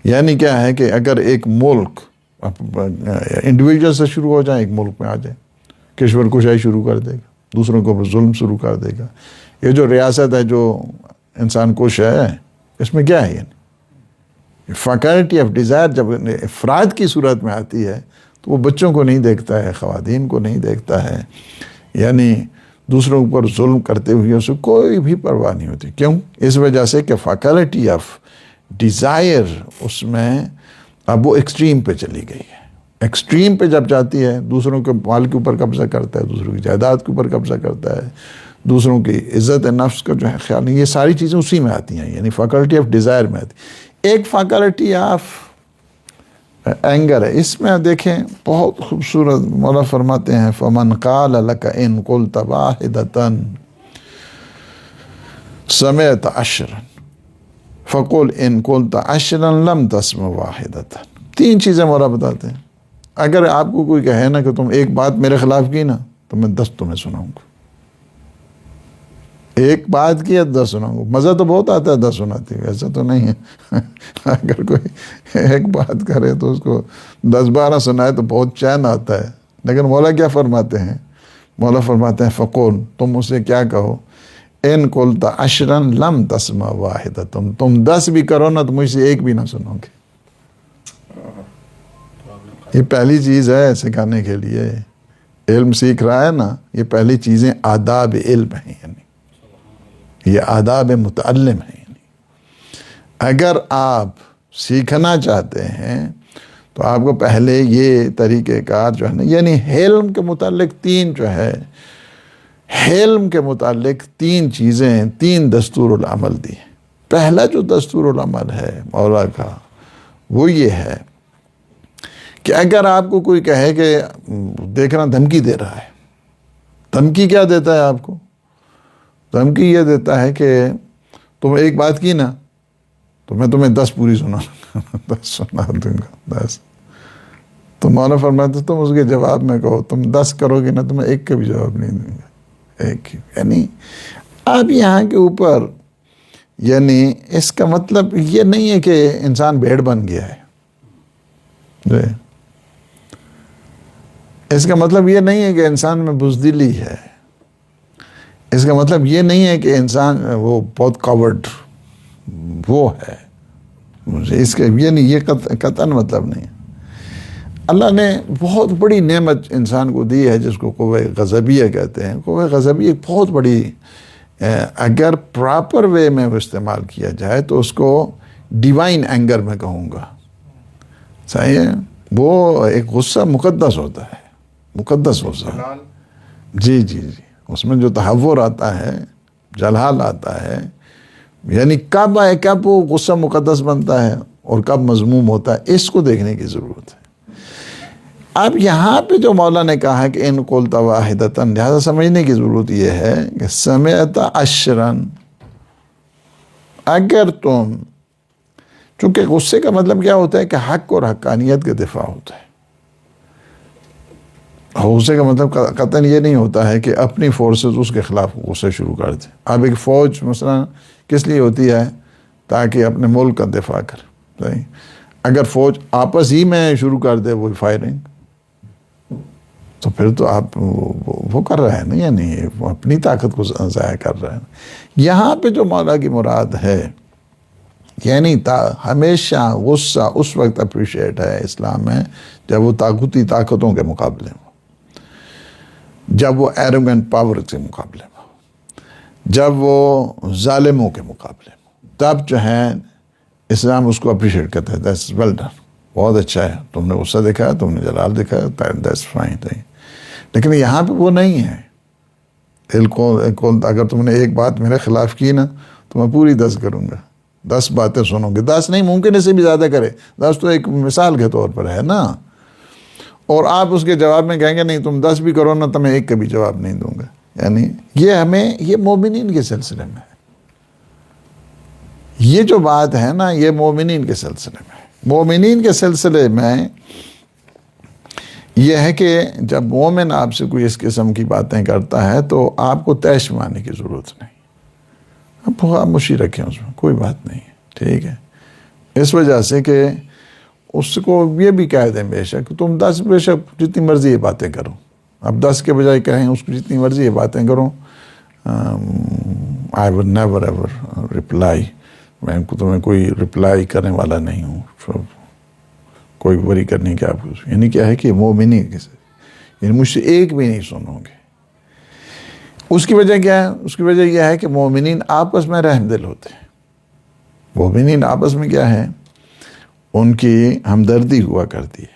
یعنی کیا ہے کہ اگر ایک ملک انڈیویجول سے شروع ہو جائے، ایک ملک میں آ جائے، کشور کشائی شروع کر دے گا، دوسروں کو ظلم شروع کر دے گا۔ یہ جو ریاست ہے جو انسان کش ہے، اس میں کیا ہے یعنی فیکلٹی آف ڈیزائر جب افراد کی صورت میں آتی ہے تو وہ بچوں کو نہیں دیکھتا ہے، خواتین کو نہیں دیکھتا ہے، یعنی دوسروں پر ظلم کرتے ہوئے اسے کوئی بھی پرواہ نہیں ہوتی۔ کیوں؟ اس وجہ سے کہ فیکلٹی آف ڈیزائر اس میں اب وہ ایکسٹریم پہ چلی گئی ہے۔ ایکسٹریم پہ جب جاتی ہے، دوسروں کے مال کے اوپر قبضہ کرتا ہے، دوسروں کی جائیداد کے اوپر قبضہ کرتا ہے، دوسروں کی عزت نفس کا جو ہے خیال نہیں، یہ ساری چیزیں اسی میں آتی ہیں، یعنی فیکلٹی آف ڈیزائر میں آتی۔ ایک فیکلٹی آف اینگر ہے، اس میں دیکھیں بہت خوبصورت مولا فرماتے ہیں فمن قال لك ان قلت واحدة سمعت عشرا فقل ان قلت عشرا لم تسمع واحدة۔ تین چیزیں مولا بتاتے ہیں، اگر آپ کو کوئی کہے نا کہ تم ایک بات میرے خلاف کی نا تو میں 10 تمہیں سناؤں گا، ایک بات کی ہے 10 سناؤں گا۔ مزہ تو بہت آتا ہے 10 سناتی ہے، ایسا تو نہیں ہے اگر کوئی ایک بات کرے تو اس کو 10-12 سنائے تو بہت چین آتا ہے، لیکن مولا کیا فرماتے ہیں؟ مولا فرماتے ہیں فقول، تم اسے کیا کہو، ان قلت عشرا لم تسمع واحدہ، تم 10 بھی کرو نا تو مجھ سے ایک بھی نہ سنو گے۔ یہ پہلی چیز ہے سکھانے کے لیے، علم سیکھ رہا ہے نا، یہ پہلی چیزیں آداب علم ہیں، یعنی یہ آداب متعلم ہیں۔ اگر آپ سیکھنا چاہتے ہیں تو آپ کو پہلے یہ طریقہ کار جو ہے نا، یعنی حلم کے متعلق تین جو ہے، حلم کے متعلق تین چیزیں، تین دستور العمل دی ہیں۔ پہلا جو دستور العمل ہے مولا کا وہ یہ ہے کہ اگر آپ کو کوئی کہے کہ دیکھنا دھمکی دے رہا ہے، دھمکی کیا دیتا ہے آپ کو؟ دھمکی یہ دیتا ہے کہ تم ایک بات کی نا تو میں تمہیں 10 پوری سنا 10 سنا دوں گا 10۔ تو مولا فرماتے تم اس کے جواب میں کہو، تم 10 کرو گے نا تو میں ایک کا بھی جواب نہیں دوں گا، ایک ہی۔ یعنی اب یہاں کے اوپر یعنی اس کا مطلب یہ نہیں ہے کہ انسان بھیڑ بن گیا ہے، اس کا مطلب یہ نہیں ہے کہ انسان میں بزدلی ہے، اس کا مطلب یہ نہیں ہے کہ انسان وہ بہت کاورڈ وہ ہے، مجھے اس کے یہ نہیں، یہ قطعاً مطلب نہیں ہے۔ اللہ نے بہت بڑی نعمت انسان کو دی ہے جس کو قوہ غضبیہ کہتے ہیں۔ قوہ غضبیہ ایک بہت بڑی، اگر پراپر وے میں وہ استعمال کیا جائے تو اس کو ڈیوائن اینگر میں کہوں گا، صحیح ہے؟ وہ ایک غصہ مقدس ہوتا ہے، مقدس غصہ، جی جی جی، اس میں جو تحور آتا ہے، جلال آتا ہے، یعنی کب وہ غصہ مقدس بنتا ہے اور کب مذموم ہوتا ہے، اس کو دیکھنے کی ضرورت ہے۔ اب یہاں پہ جو مولا نے کہا ہے کہ ان قلت واحدۃ، لہذا سمجھنے کی ضرورت یہ ہے کہ سمعت عشرا، اگر تم، چونکہ غصے کا مطلب کیا ہوتا ہے کہ حق اور حقانیت کے دفاع ہوتا ہے۔ غصے کا مطلب قطعاً یہ نہیں ہوتا ہے کہ اپنی فورسز اس کے خلاف غصے شروع کر دیں۔ اب ایک فوج مثلا کس لیے ہوتی ہے؟ تاکہ اپنے ملک کا دفاع کرے، صحیح؟ اگر فوج آپس ہی میں شروع کر دے وہ فائرنگ، تو پھر تو آپ وہ کر رہے ہیں نا، یعنی وہ اپنی طاقت کو ضائع کر رہے ہیں۔ یہاں پہ جو مولا کی مراد ہے، یعنی ہمیشہ غصہ اس وقت اپریشیٹ ہے اسلام میں جب وہ طاقتی طاقتوں کے مقابلے میں، جب وہ ایروگنٹ پاور کے مقابلے میں، جب وہ ظالموں کے مقابلے میں، تب جو ہے اسلام اس کو اپریشیٹ کرتا ہے، دیٹس ویل ڈن، بہت اچھا ہے، تم نے غصہ دکھایا، تم نے جلال دکھایا، دیٹس فائن۔ لیکن یہاں پہ وہ نہیں ہے۔ اگر تم نے ایک بات میرے خلاف کی نا تو میں پوری 10 کروں گا، 10 باتیں سنوں گے، 10 نہیں، ممکن اس سے بھی زیادہ کرے، 10 تو ایک مثال کے طور پر ہے نا، اور آپ اس کے جواب میں کہیں گے نہیں تم 10 بھی کرو نا تو میں ایک کا بھی جواب نہیں دوں گا۔ یعنی یہ مومنین کے سلسلے میں ہے، یہ جو بات ہے نا یہ مومنین کے سلسلے میں ہے۔ مومنین کے سلسلے میں یہ ہے کہ جب مومن آپ سے کوئی اس قسم کی باتیں کرتا ہے تو آپ کو طیش ماننے کی ضرورت نہیں، اب خاموشی رکھیں، اس میں کوئی بات نہیں ہے، ٹھیک ہے؟ اس وجہ سے کہ اس کو یہ بھی کہہ دیں بے شک تم 10 بے شک جتنی مرضی یہ باتیں کرو، اب 10 کے بجائے کہیں اس کو جتنی مرضی یہ باتیں کرو، I will never ever reply، میں تمہیں کوئی رپلائی کرنے والا نہیں ہوں، کوئی وری کرنے کی آپ کو، یعنی کیا ہے کہ مومنی یعنی مجھ سے ایک بھی نہیں سنو گے۔ اس کی وجہ کیا ہے؟ اس کی وجہ یہ ہے کہ مومنین آپس میں رحم دل ہوتے ہیں۔ مومنین آپس میں کیا ہے؟ ان کی ہمدردی ہوا کرتی ہے۔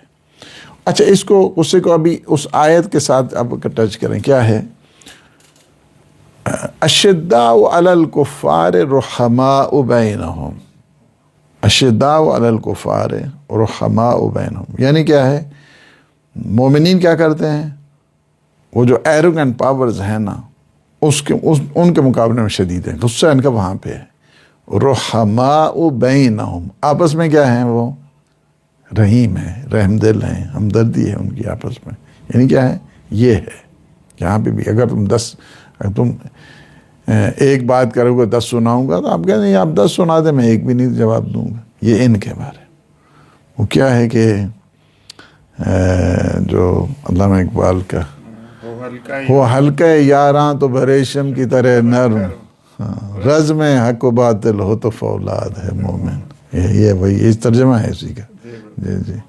اچھا، اس کو غصے کو ابھی اس آیت کے ساتھ اب ٹچ کریں، کیا ہے؟ اشداء علی الکفار رحماء بینہم، اشداء علی الکفار رحماء بینہم، یعنی کیا ہے؟ مومنین کیا کرتے ہیں؟ وہ جو ایروگنٹ پاورز ہیں نا ان کے مقابلے میں شدید ہیں، غصہ ان کا وہاں پہ ہے۔ رحماء بینہم، آپس میں کیا ہیں؟ وہ رحیم ہیں، رحم دل ہیں، ہمدردی ہے ان کی آپس میں، یعنی کیا ہے؟ یہ ہے یہاں پہ بھی اگر تم ایک بات کرو گے 10 سناؤں گا تو آپ کہیں نہیں، آپ 10 سنا دیں میں ایک بھی نہیں جواب دوں گا۔ یہ ان کے بارے وہ کیا ہے کہ جو علامہ اقبال کا وہ حلقہ یاراں تو بریشم کی طرح نرم، رزم حق و باطل ہو تو فولاد ہے مومن، یہ وہی اس ترجمہ ہے اسی کا، جی جی،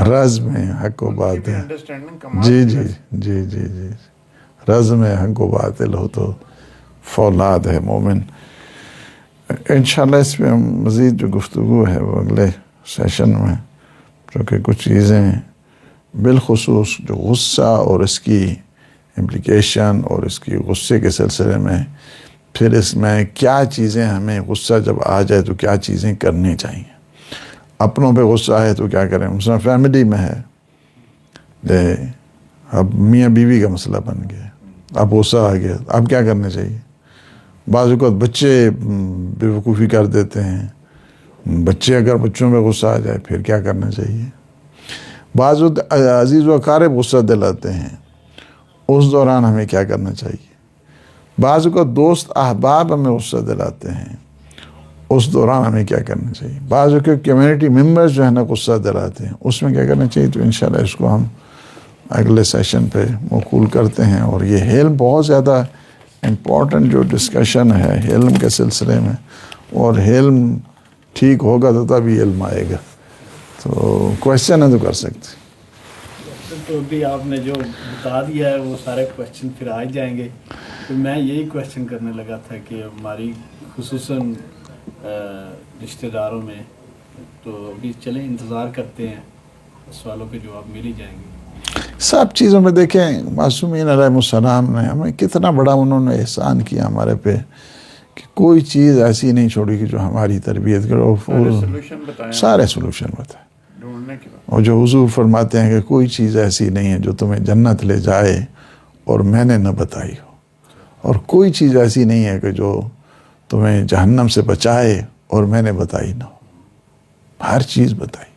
رزم حق و باطل، جی جی جی جی جی، رزم حق و باطل ہو تو فولاد ہے مومن۔ انشاءاللہ اس پہ مزید جو گفتگو ہے وہ اگلے سیشن میں، چونکہ کچھ چیزیں بالخصوص جو غصہ اور اس کی امپلیکیشن اور اس کی غصے کے سلسلے میں، پھر اس میں کیا چیزیں ہمیں غصہ جب آ جائے تو کیا چیزیں کرنی چاہیے، اپنوں پہ غصہ ہے تو کیا کریں، مثلا فیملی میں ہے، اب میاں بیوی کا مسئلہ بن گیا، اب غصہ آ گیا، اب کیا کرنا چاہیے؟ بعض اوقات بچے بے وقوفی کر دیتے ہیں، بچے اگر بچوں پہ غصہ آ جائے پھر کیا کرنا چاہیے؟ بعض عزیز و اقارب غصہ دلاتے ہیں، اس دوران ہمیں کیا کرنا چاہیے؟ بعض اوقات دوست احباب ہمیں غصہ دلاتے ہیں، اس دوران ہمیں کیا کرنا چاہیے؟ بعض اوقات کمیونٹی ممبرز جو ہے نا غصہ دلاتے ہیں، اس میں کیا کرنا چاہیے؟ تو انشاءاللہ اس کو ہم اگلے سیشن پہ موصول کرتے ہیں۔ اور یہ علم بہت زیادہ امپورٹنٹ جو ڈسکشن ہے علم کے سلسلے میں، اور علم ٹھیک ہوگا تو تبھی علم آئے گا. تو کوشچن ہے تو کر سکتے. تو ابھی آپ نے جو بتا دیا ہے وہ سارے کوشچن پھر آ جائیں گے. تو میں یہی کوشچن کرنے لگا تھا کہ ہماری خصوصاً رشتہ داروں میں تو ابھی چلیں انتظار کرتے ہیں سوالوں کے جواب مل ہی جائیں گے. سب چیزوں میں دیکھیں معصومین علیہ السلام نے ہمیں کتنا بڑا انہوں نے احسان کیا ہمارے پہ کہ کوئی چیز ایسی نہیں چھوڑی کہ جو ہماری تربیت کرو. سارے سلوشن بتائیں. اور جو حضور فرماتے ہیں کہ کوئی چیز ایسی نہیں ہے جو تمہیں جنت لے جائے اور میں نے نہ بتائی ہو, اور کوئی چیز ایسی نہیں ہے کہ جو تمہیں جہنم سے بچائے اور میں نے بتائی نہ ہو. ہر چیز بتائی.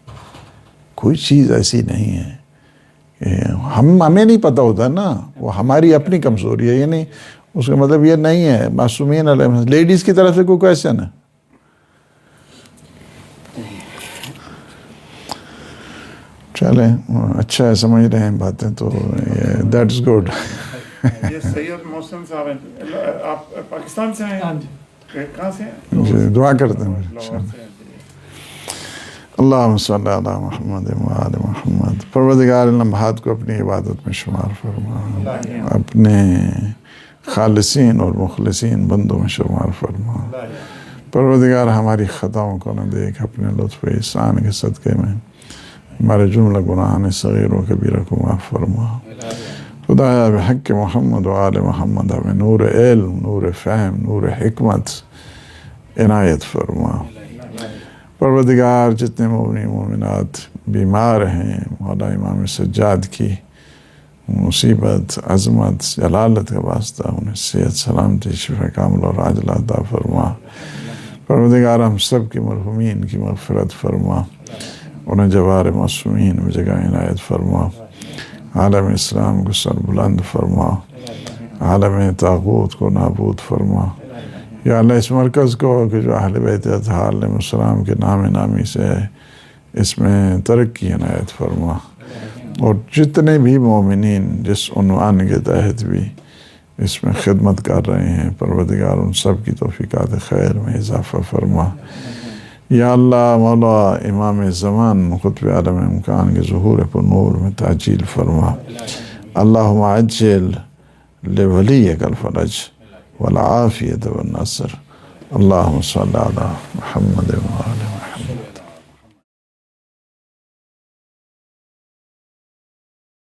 کوئی چیز ایسی نہیں ہے کہ ہمیں نہیں پتہ ہوتا نا, وہ ہماری اپنی کمزوری ہے. یعنی اس کا مطلب یہ نہیں ہے. معصومین علیہ لیڈیز کی طرف سے کوئی کویسچن ہے؟ چلیں اچھا ہے, سمجھ رہے ہیں باتیں تو دیٹ از گڈ. یہ سید محسن صاحب ہیں, آپ پاکستان سے ہیں؟ کہاں سے ہیں؟ جی دعا کرتے ہیں. اللہم صلی علی محمد و آل محمد. پروردگار ان لمحات کو اپنی عبادت میں شمار فرما, اپنے خالصین اور مخلصین بندوں میں شمار فرما. پروردگار ہماری خطاؤں کو نہ دیکھ, اپنے لطف احسان کے صدقے میں ہمارے جملہ گناہان صغیر و کبیرہ کو معاف فرما. خدایا بحق محمد و آل محمد ہمیں نور علم, نور فہم, نور حکمت عنایت فرما. پروردگار جتنے مومنین مومنات بیمار ہیں, مولا امام سجاد کی مصیبت, عظمت, جلالت کا واسطہ انہیں صحت, سلامتی, شفا کامل اور عاجلہ عطا فرما. پروردگار ہم سب کی مرحومین کی مغفرت فرما, انہیں جوار معصومین میں جگہ عنایت فرما. عالم اسلام کو سر بلند فرما, عالم طاغوت کو نابود فرما. یا اللہ اس مرکز کو کہ جو اہل بیت اطہار علیہ السلام کے نام نامی سے ہے, اس میں ترقی عنایت فرما. اور جتنے بھی مومنین جس عنوان کے تحت بھی اس میں خدمت کر رہے ہیں, پروردگار ان سب کی توفیقات خیر میں اضافہ فرما. یا اللہ مولا امام زمان قطب عالم امکان کے ظہور پر نور میں تعجیل فرما. اللہم عجل لولیک الفرج والعافیت والنصر. اللہم صلی علی محمد و آلہ